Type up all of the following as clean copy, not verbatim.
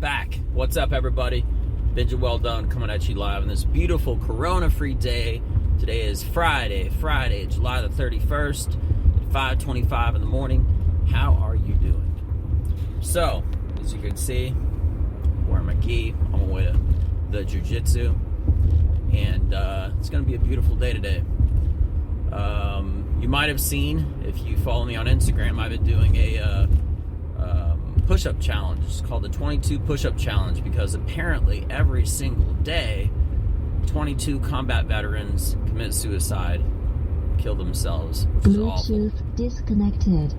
back. What's up, everybody? Benja Welldone coming at you live on this beautiful Corona-free day. Today is Friday, July the 31st at 5:25 in the morning. How are you doing? So, as you can see, wearing my gi on my way to the jiu-jitsu, and it's going to be a beautiful day today. You might have seen, if you follow me on Instagram, I've been doing a push-up challenge. It's called the 22Push-up challenge because apparently every single day 22 combat veterans commit suicide, kill themselves, which is awful. Bluetooth disconnected.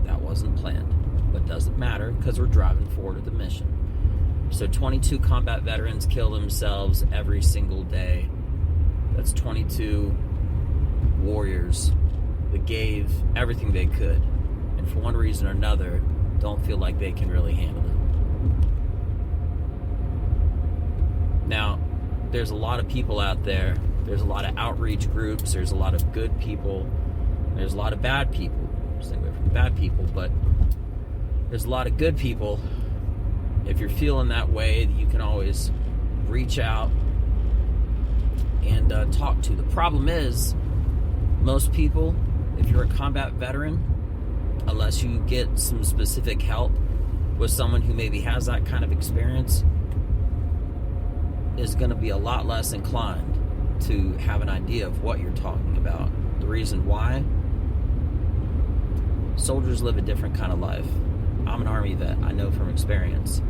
That wasn't planned, but doesn't matter because we're driving forward with the mission. So 22 combat veterans kill themselves every single day. That's 22 warriors that gave everything they could, and for one reason or another don't feel like they can really handle it. Now, there's a lot of people out there. There's a lot of outreach groups. There's a lot of good people. There's a lot of bad people. Stay away from bad people, but there's a lot of good people. If you're feeling that way, you can always reach out and talk to. The problem is, most people, if you're a combat veteran, unless you get some specific help with someone who maybe has that kind of experience, is going to be a lot less inclined to have an idea of what you're talking about. The reason why? Soldiers live a different kind of life. I'm an Army vet. I know from experience.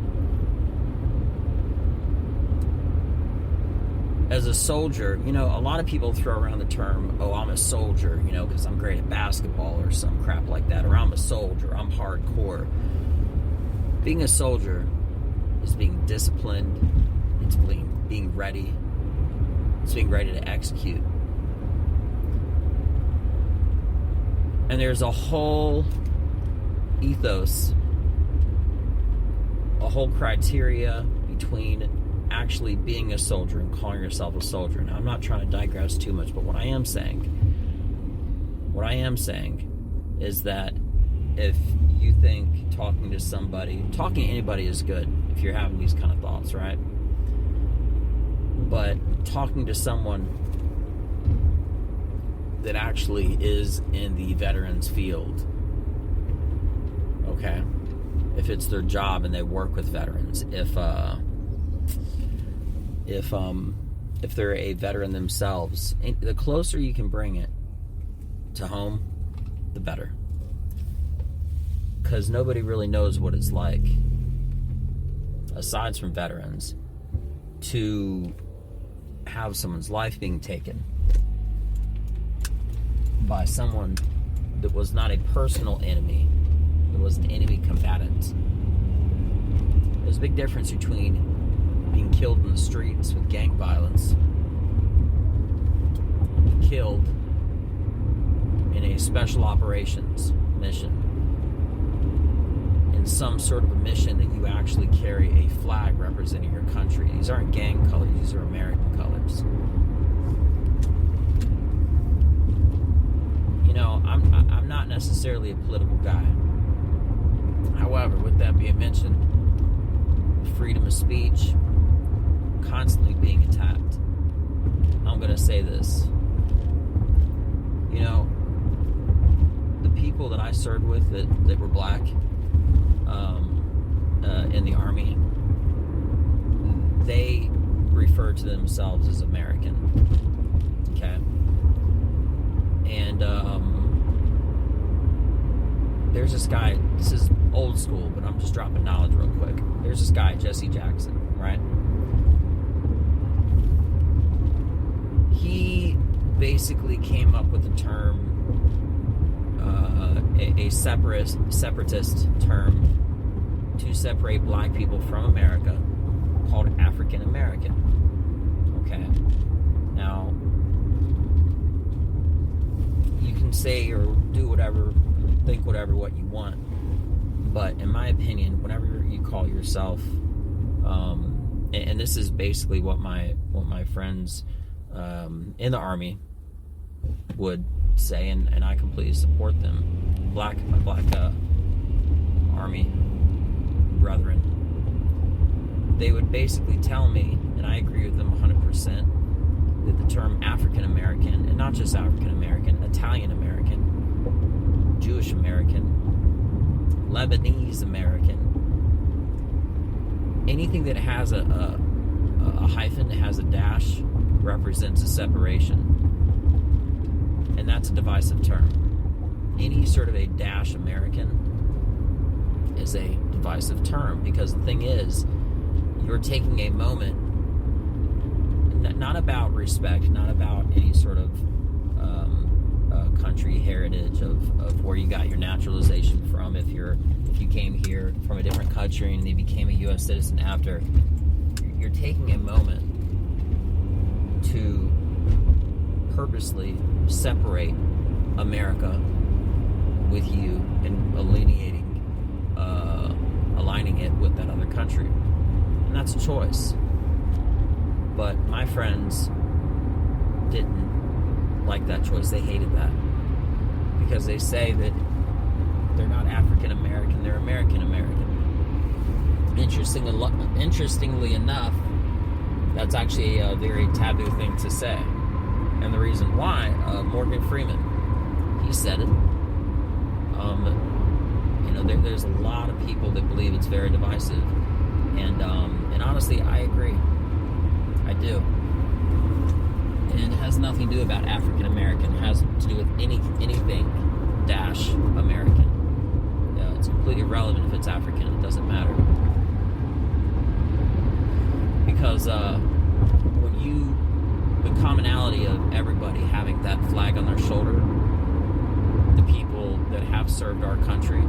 As a soldier, you know, a lot of people throw around the term, oh, I'm a soldier, you know, because I'm great at basketball or some crap like that, or I'm a soldier, I'm hardcore. Being a soldier is being disciplined, it's being ready, it's being ready to execute. And there's a whole ethos, a whole criteria between actually being a soldier and calling yourself a soldier. Now, I'm not trying to digress too much, but what I am saying is that if you think talking to anybody is good if you're having these kind of thoughts, right? But talking to someone that actually is in the veterans field, okay, if it's their job and they work with veterans, if they're a veteran themselves, the closer you can bring it to home, the better. Because nobody really knows what it's like, aside from veterans, to have someone's life being taken by someone that was not a personal enemy, that was an enemy combatant. There's a big difference between being killed in the streets with gang violence, killed in a special operations mission, in some sort of a mission that you actually carry a flag representing your country. These aren't gang colors, these are American colors. You know, I'm not necessarily a political guy. However, with that being mentioned, freedom of speech constantly being attacked. I'm going to say this. You know, the people that I served with that were black in the Army, they refer to themselves as American. Okay? And there's this guy, this is old school, but I'm just dropping knowledge real quick. There's this guy, Jesse Jackson, right? He basically came up with the term, a separatist term to separate black people from America, called African American. Okay. Now, you can say or do whatever, think whatever what you want, but in my opinion, whenever you call yourself, and this is basically what my friends in the Army would say, and I completely support them. My black Army brethren, they would basically tell me, and I agree with them 100%, that the term African American, and not just African American, Italian American, Jewish American, Lebanese American, anything that has a hyphen, that has a dash, represents a separation. And that's a divisive term. Any sort of a dash American is a divisive term, because the thing is, you're taking a moment, not about respect, not about any sort of country heritage of where you got your naturalization from. If you came here from a different country and you became a U.S. citizen after, you're taking a moment to purposely separate America with you and aligning it with that other country. And that's a choice. But my friends didn't like that choice. They hated that, because they say that they're not African American, they're American American. Interestingly enough, that's actually a very taboo thing to say. And the reason why, Morgan Freeman, he said it. There's a lot of people that believe it's very divisive, and honestly, I agree. I do. And it has nothing to do about African American. It has to do with anything dash American. It's completely irrelevant if it's African. It doesn't matter, because the commonality of everybody having that flag on their shoulder, the people that have served our country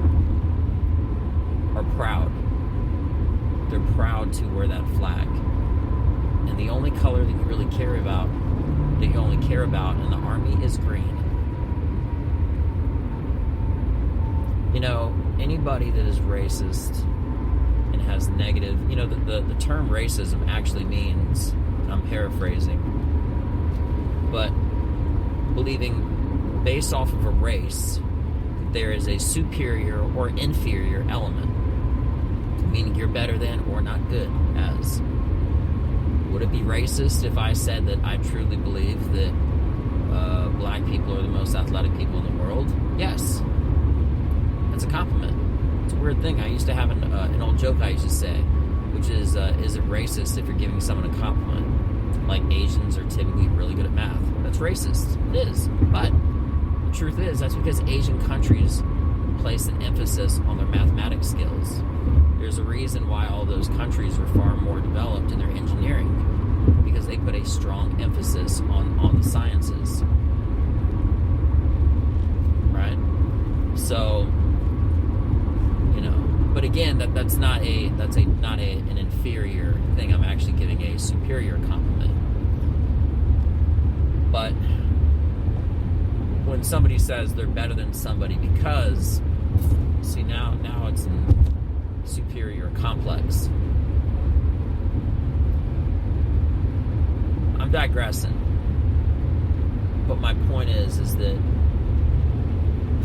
are proud. They're proud to wear that flag. And the only color that you really care about, in the Army, is green. Anybody that is racist and has negative, the term racism actually means, I'm paraphrasing, but believing based off of a race, there is a superior or inferior element, meaning you're better than or not good as. Would it be racist if I said that I truly believe that black people are the most athletic people in the world? Yes. That's a compliment. It's a weird thing. I used to have an old joke I used to say, which is it racist if you're giving someone a compliment? Like Asians are typically really good at math. That's racist. It is. But the truth is, that's because Asian countries place an emphasis on their mathematics skills. There's a reason why all those countries are far more developed in their engineering, because they put a strong emphasis on the sciences. Right? So, but again, that's not an inferior thing. I'm actually giving a superior compliment. But when somebody says they're better than somebody because, see, now it's an superior complex. I'm digressing. But my point is that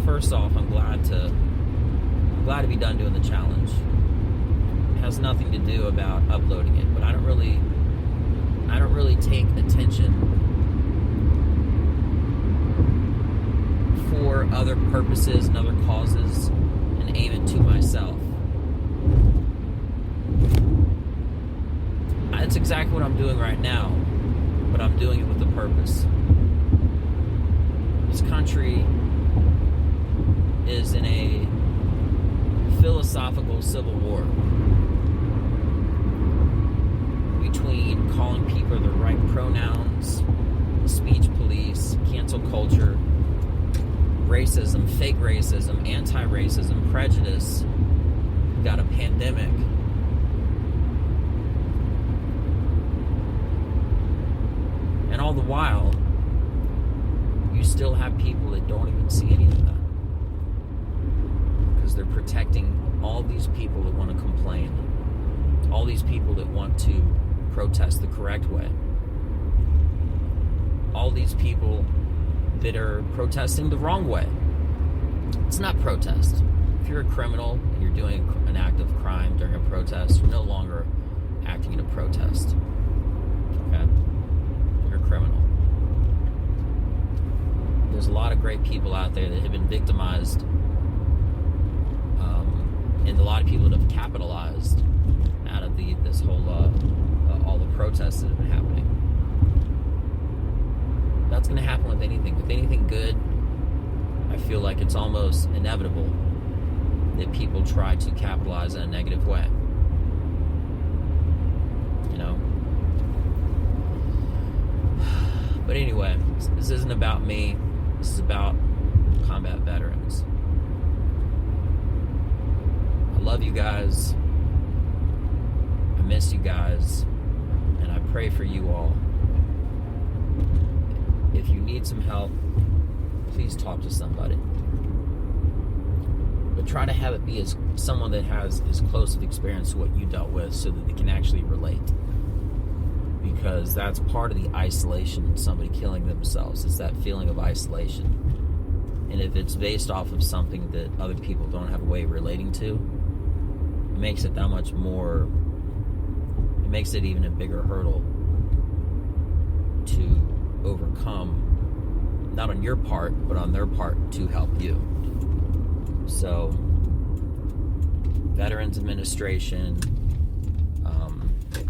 first off, I'm glad to be done doing the challenge. It has nothing to do about uploading it, but I don't really take attention for other purposes and other causes and aim it to myself. That's exactly what I'm doing right now, but I'm doing it with a purpose. This country is in a philosophical civil war between calling people the right pronouns, speech police, cancel culture, racism, fake racism, anti-racism, prejudice. We've got a pandemic. And all the while, you still have people that don't even see any of that, because they're protecting all these people that want to complain, all these people that want to protest the correct way, all these people that are protesting the wrong way. It's not protest. If you're a criminal and you're doing an act of crime during a protest, you're no longer protest. Okay? You're a criminal. There's a lot of great people out there that have been victimized, and a lot of people that have capitalized out of this whole all the protests that have been happening. That's going to happen with anything. With anything good, I feel like it's almost inevitable that people try to capitalize in a negative way. You know? But anyway, this isn't about me. This is about combat veterans. I love you guys. I miss you guys. And I pray for you all. If you need some help, please talk to somebody. But try to have it be as someone that has as close of experience to what you dealt with so that they can actually relate. Because that's part of the isolation, somebody killing themselves. It's that feeling of isolation. And if it's based off of something that other people don't have a way of relating to, it makes it that much more, it makes it even a bigger hurdle to overcome, not on your part, but on their part to help you. So, Veterans Administration,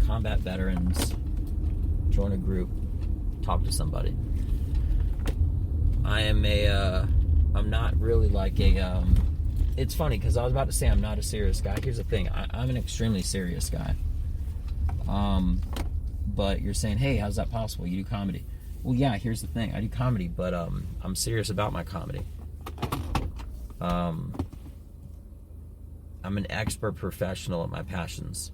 combat veterans, join a group, talk to somebody. I'm not really like it's funny because I was about to say I'm not a serious guy. Here's the thing, I'm an extremely serious guy. But you're saying, hey, how's that possible? You do comedy. Well, yeah, here's the thing, I do comedy, but I'm serious about my comedy. I'm an expert professional at my passions.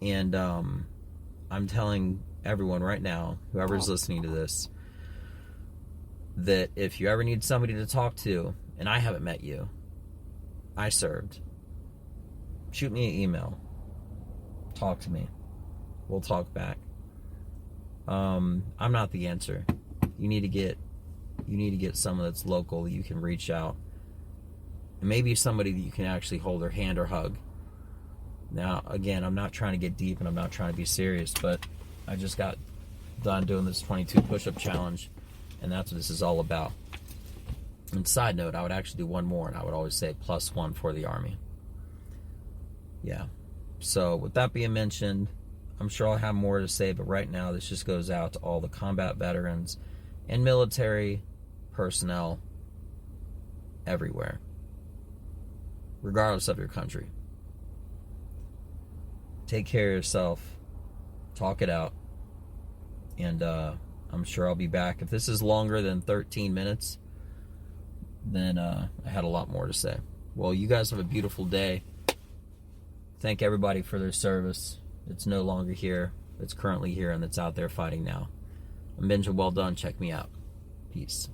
And I'm telling everyone right now, whoever's listening to this, that if you ever need somebody to talk to, and I haven't met you, I served, shoot me an email, talk to me, we'll talk back. I'm not the answer. You need to get someone that's local that you can reach out, and maybe somebody that you can actually hold their hand or hug. Now, again, I'm not trying to get deep and I'm not trying to be serious, but I just got done doing this 22 push-up challenge, and that's what this is all about. And side note, I would actually do one more, and I would always say +1 for the Army. Yeah. So, with that being mentioned, I'm sure I'll have more to say, but right now, this just goes out to all the combat veterans and military personnel everywhere, regardless of your country. Take care of yourself, talk it out, and I'm sure I'll be back. If this is longer than 13 minutes, then I had a lot more to say. Well, you guys have a beautiful day. Thank everybody for their service. It's no longer here. It's currently here, and it's out there fighting now. I'm Benja. Welldone. Check me out. Peace.